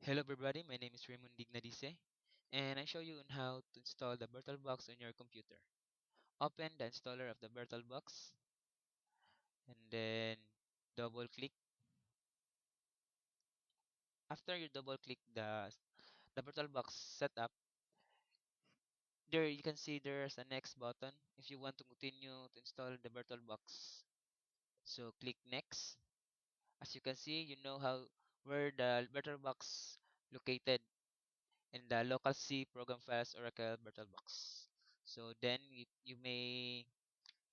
Hello everybody, my name is Raymond Dignadice and I show you on how to install the VirtualBox on your computer. Open the installer of the VirtualBox and then double click. After you double click the VirtualBox setup, there you can see there's a next button if you want to continue to install the VirtualBox. So click next. As you can see, you know how where the VirtualBox located in the local C program files Oracle VirtualBox. So then you may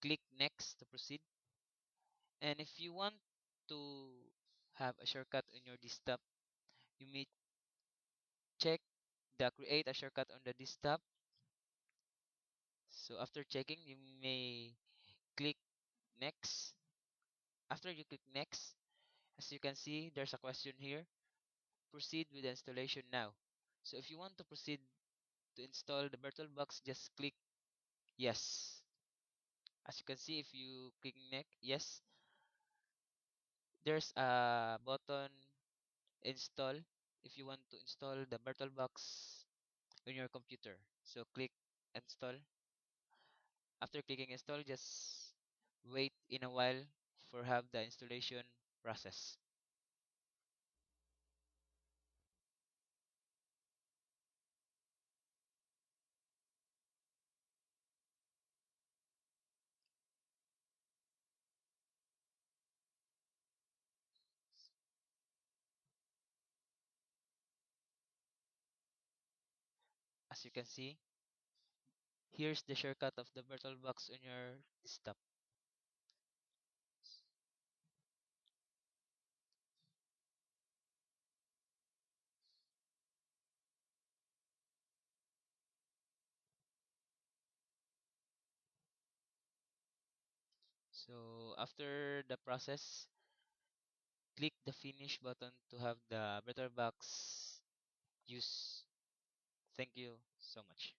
click next to proceed. And if you want to have a shortcut on your desktop, you may check the create a shortcut on the desktop. So after checking, you may click next. After you click next, as you can see, there's a question here. Proceed with the installation now. So if you want to proceed to install the VirtualBox, just click yes. As you can see, if you click next, yes, there's a button install if you want to install the VirtualBox on your computer. So click install. After clicking install, just wait in a while for have the installation process. As you can see, here's the shortcut of the VirtualBox on your desktop. So after the process, click the finish button to have the VirtualBox use. Thank you so much.